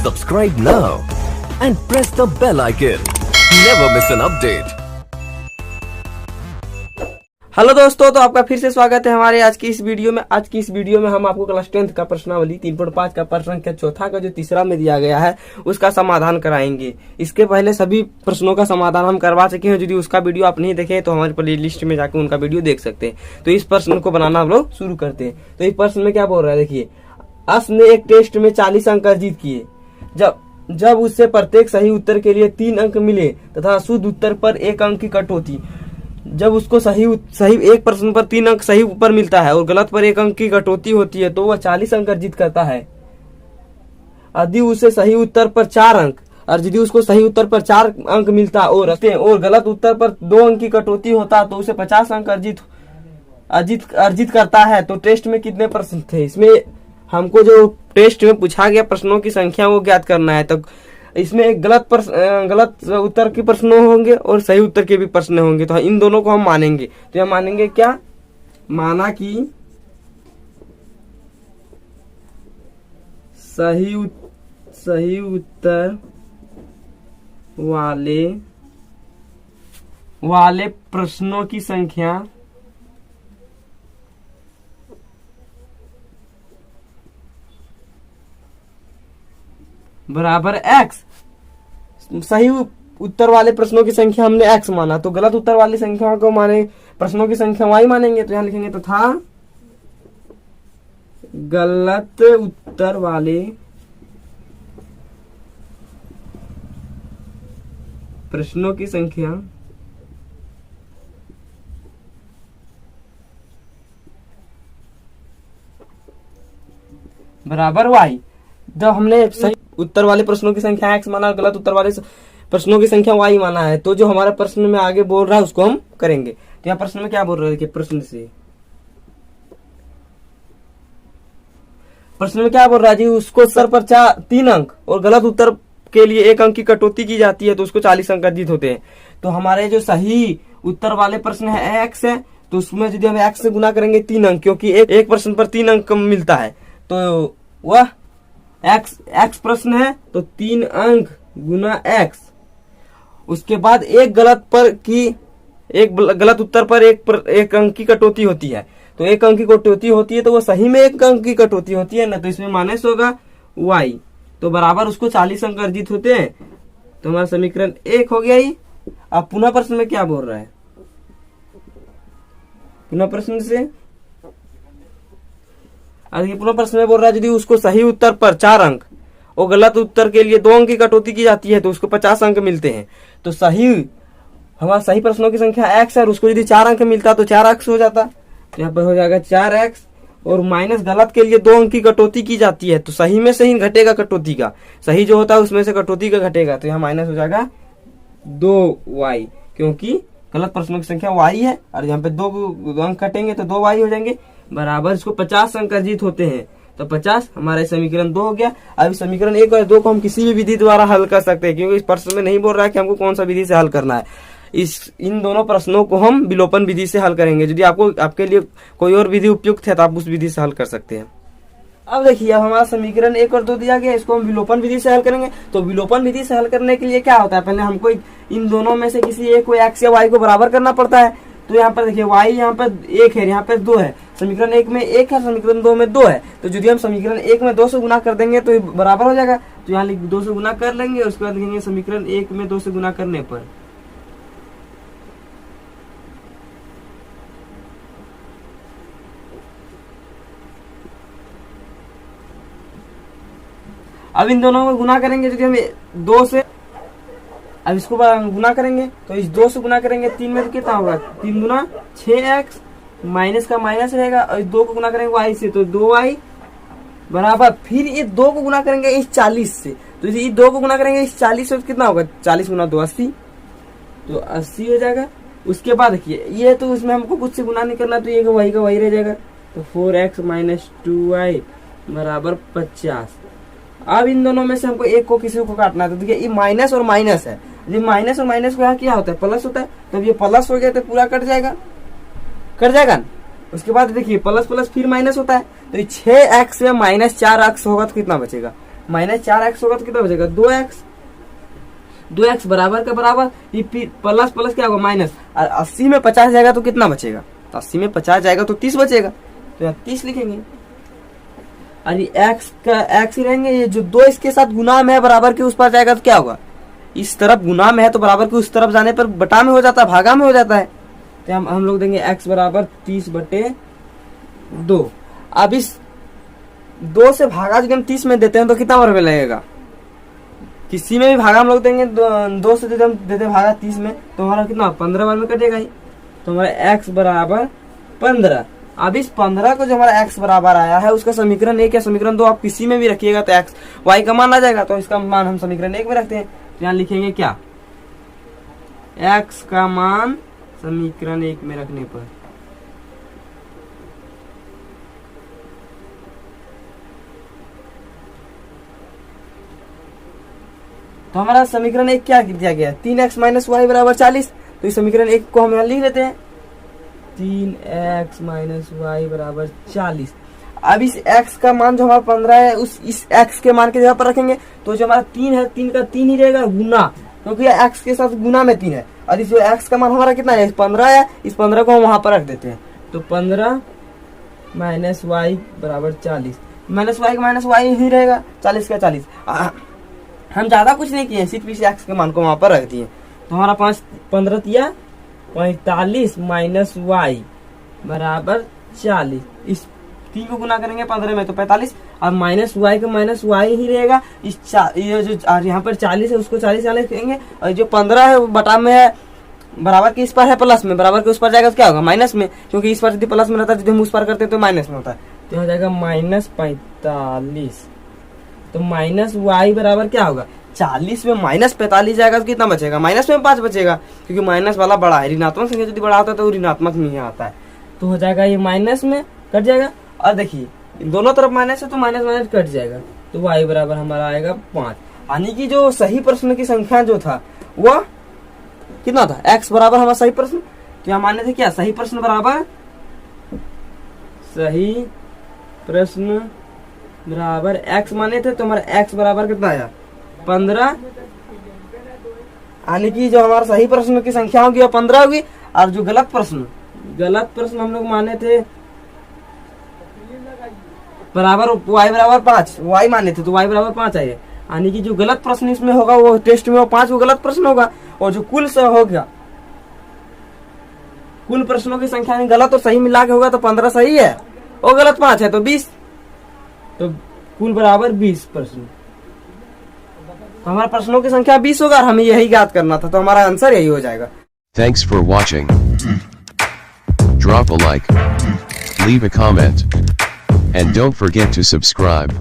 Subscribe now and press the bell icon. Never miss an update. Hello दोस्तों, तो आपका फिर से स्वागत है हमारे आज की इस वीडियो में हम आपको क्लास 10th का प्रश्नावली 3.5 का प्रश्न संख्या चौथा का जो तीसरा में दिया गया है उसका समाधान कराएंगे। इसके पहले सभी प्रश्नों का समाधान हम करवा चुके हैं। यदि उसका वीडियो आप नहीं देखे तो हमारे प्ले लिस्ट में जाकर उनका वीडियो देख सकते हैं। तो इस प्रश्न को बनाना हम लोग शुरू करते हैं। तो इस प्रश्न में क्या बोल रहा है, देखिए, अस ने एक टेस्ट में 40 अंक अर्जित किए। जब उससे प्रत्येक सही उत्तर के लिए 3 अंक मिले तथा शुद्ध उत्तर पर 1 अंक की कटौती, जब उसको सही एक प्रश्न पर 3 अंक सही पर मिलता है और गलत पर 1 अंक की कटौती होती है तो वह 40 अंक अर्जित करता है। यदि उसे सही उत्तर पर 4 अंक और यदि उसको सही उत्तर पर 4 अंक मिलता और गलत उत्तर पर 2 अंक की कटौती होता तो उसे 50 अंक अर्जित करता है। तो टेस्ट में कितने प्रश्न थे? इसमें हमको जो टेस्ट में पूछा गया प्रश्नों की संख्या वो ज्ञात करना है। तो इसमें एक गलत उत्तर के प्रश्न होंगे और सही उत्तर के भी प्रश्न होंगे। तो इन दोनों को हम मानेंगे। तो यह मानेंगे क्या? माना कि सही उत्तर वाले प्रश्नों की संख्या बराबर x। सही उत्तर वाले प्रश्नों की संख्या हमने x माना, तो गलत उत्तर वाली संख्या को माने प्रश्नों की संख्या y मानेंगे। तो यहां लिखेंगे तथा गलत उत्तर वाले प्रश्नों की संख्या बराबर y। जब हमने सही उत्तर वाले प्रश्नों की संख्या x माना और गलत उत्तर वाले प्रश्नों की संख्या y माना है, तो जो हमारे प्रश्न में आगे बोल रहा है उसको हम करेंगे। तो यहाँ प्रश्न में क्या बोल रहा है, प्रश्न में क्या बोल रहा है जी, उसको उत्तर पर 3 अंक और गलत उत्तर के लिए 1 अंक की कटौती की जाती है तो उसको 40 अंक अर्जित होते हैं। तो हमारे जो सही उत्तर वाले प्रश्न है x है, तो उसमें यदि हम x से गुना करेंगे 3 अंक, क्योंकि एक प्रश्न पर 3 अंक मिलता है, तो वह x प्रश्न है तो 3 अंक गुना x। उसके बाद एक गलत उत्तर पर एक अंक की कटौती होती है। तो 1 अंक की कटौती होती है तो वो सही में 1 अंक की कटौती होती है ना, तो इसमें माइनस होगा y। तो बराबर उसको 40 अंक अर्जित होते हैं। तो हमारा समीकरण 1 हो गया ही। अब पुनः प्रश्न में क्या बोल रहा है, पुनः प्रश्न में बोल रहा है यदि उसको सही उत्तर पर 4 अंक और गलत उत्तर के लिए 2 अंक की कटौती की जाती है तो उसको 50 अंक मिलते हैं। तो हमारा सही प्रश्नों की संख्या x है और उसको यदि 4 अंक मिलता तो 4x हो जाता। तो यहाँ पर हो जाएगा 4x और माइनस गलत के लिए 2 अंक की कटौती की जाती है तो सही में से ही घटेगा कटौती का, सही जो होता है उसमें से कटौती का घटेगा। तो यहाँ माइनस हो जाएगा 2y, क्योंकि गलत प्रश्नों की संख्या y है और यहाँ पे 2 अंक कटेंगे तो 2y हो जाएंगे। बराबर इसको 50 अंक अर्जित होते हैं। तो 50 हमारा समीकरण 2 हो गया। अब समीकरण 1 और 2 को हम किसी भी विधि द्वारा हल कर सकते हैं, क्योंकि इस प्रश्न में नहीं बोल रहा है कि हमको कौन सा विधि से हल करना है। इन दोनों प्रश्नों को हम विलोपन विधि से हल करेंगे। यदि आपके लिए कोई और विधि उपयुक्त है तो आप उस विधि से हल कर सकते हैं। अब देखिए, अब हमारा समीकरण 1 और 2 दिया गया, इसको हम विलोपन विधि से हल करेंगे। तो विलोपन विधि से हल करने के लिए क्या होता है, पहले हमको इन दोनों में से किसी एक को x या y को बराबर करना पड़ता है। तो यहाँ पर देखिए y यहाँ पर 1 है, यहाँ पर 2 है। समीकरण 1 में 1 है, समीकरण 2 में 2 है। तो यदि हम समीकरण 1 में 2 से गुना कर देंगे तो बराबर हो जाएगा। तो यहाँ 2 से गुना कर लेंगे, उसके बाद लिखेंगे समीकरण 1 में 2 से गुना करने पर अब इन दोनों को गुना करेंगे। यदि हम 2 से अब इसको गुना करेंगे तो इस 2 से गुना करेंगे 3 में तो कितना होगा, 3 गुना 6x, माइनस का माइनस रहेगा और इस 2 को गुना करेंगे y से तो 2y बराबर, फिर ये 2 को गुना करेंगे इस 40 से, तो इस 2 को गुना करेंगे इस 40 से तो कितना होगा, 40 गुना 2 80, तो 80 हो जाएगा। उसके बाद देखिए ये तो उसमें हमको कुछ से गुना नहीं करना, तो ये का वही रह जाएगा। तो 4x माइनस 2y बराबर 50। अब इन दोनों में से हमको एक को किसी को काटना है। तो देखिए ये माइनस और माइनस है, ये माइनस और माइनस को यहाँ क्या होता है, प्लस होता है। तो ये प्लस हो गया तो पूरा कट जाएगा ना। उसके बाद देखिए प्लस प्लस फिर माइनस होता है, तो 6x में माइनस 4x होगा तो कितना बचेगा, माइनस 4x होगा तो कितना बचेगा 2x। 2x बराबर का बराबर, ये प्लस प्लस क्या होगा माइनस, और 80 में 50 जाएगा तो कितना बचेगा, तो 80 में 50 जाएगा तो 30 बचेगा, तो यहाँ 30 लिखेंगे। और ये x का x ही रहेंगे, ये जो 2 इसके साथ गुना में है बराबर के उस पार जाएगा तो क्या होगा, इस तरफ गुना में है तो बराबर के उस तरफ जाने पर बटा में हो जाता है, भागा में हो जाता है, तो हम लोग देंगे x बराबर 30/2। अब इस 2 से भागा जब हम 30 में देते हैं तो कितना बराबर लगेगा, किसी में भी भागा हम लोग देंगे 2 से देते भागा 30 में तो हमारा कितना 15 बार में कटेगा ही, तो हमारा x बराबर 15। अब इस 15 को जो हमारा x बराबर आया है उसका समीकरण 1 या समीकरण 2 आप किसी में भी रखिएगा तो x y का मान आ जाएगा, तो इसका मान हम समीकरण 1 में रखते हैं, तो यहाँ लिखेंगे क्या, x का मान समीकरण 1 में रखने पर तो हमारा समीकरण 1 क्या दिया गया है 3x माइनस वाई बराबर 40, तो इस समीकरण 1 को हम यहाँ लिख लेते हैं 3x माइनस वाई बराबर 40। अब इस x का मान जो हमारा 15 है इस x के मान के जगह पर रखेंगे, तो जो हमारा 3 है 3 का 3 ही रहेगा गुना, क्योंकि x के साथ गुना में 3 है, और इस x का मान हमारा कितना है 15 है, इस 15 को हम वहां पर रख देते हैं, तो 15 माइनस वाई बराबर 40, माइनस वाई का माइनस वाई ही रहेगा, 40 का 40। हम ज्यादा कुछ नहीं किए, सिर्फ इस x के मान को वहां पर रख दिए, तो हमारा 15 दिया 45 माइनस वाई बराबर 40, इस 3 को गुना करेंगे 15 में तो 45, और माइनस वाई का माइनस वाई ही रहेगा, इस ये जो यहाँ पर 40 है उसको 40 करेंगे, और जो 15 है वो बटा में है बराबर के इस पर है प्लस में, बराबर के उस पर जाएगा तो क्या होगा माइनस में, क्योंकि इस पर यदि प्लस में रहता है यदि हम उस पर करते तो माइनस में होता है, तो हो जाएगा माइनस 45, तो माइनस वाई बराबर क्या होगा 40 में माइनस 45 जाएगा तो कितना बचेगा, माइनस में 5 बचेगा, क्योंकि माइनस वाला बड़ा है, ऋणात्मक संख्या यदि बड़ा होता है तो ऋणात्मक में ही आता है, तो हो जाएगा ये माइनस में कट जाएगा, और देखिए दोनों तरफ माइनस है तो माइनस माइनस कट जाएगा, तो वाई बराबर हमारा आएगा 5। यानी कि जो सही प्रश्न की संख्या जो था वो कितना था, x बराबर हमारा सही प्रश्न, तो यहाँ माने थे क्या सही प्रश्न बराबर x माने थे, तो हमारा x बराबर कितना आया 15, यानी कि जो हमारा सही प्रश्न की संख्या होगी वो 15 होगी, और जो गलत प्रश्न हम लोग माने थे बराबर y बराबर 5, y माने थे तो y बराबर 5 आए, यानी कि जो गलत प्रश्न इसमें होगा वो टेस्ट में वो 5 वो गलत प्रश्न होगा, और जो कुल से हो गया कुल प्रश्नों की संख्या गलत और सही मिला के होगा तो 15 सही है और गलत 5 है तो 20, तो कुल बराबर 20 प्रश्न, तो हमारा प्रश्नों की संख्या 20 होगा, और हमें यही याद करना था, तो हमारा आंसर यही हो जाएगा। Thanks for watching. Drop a like, leave a comment, and don't forget to subscribe.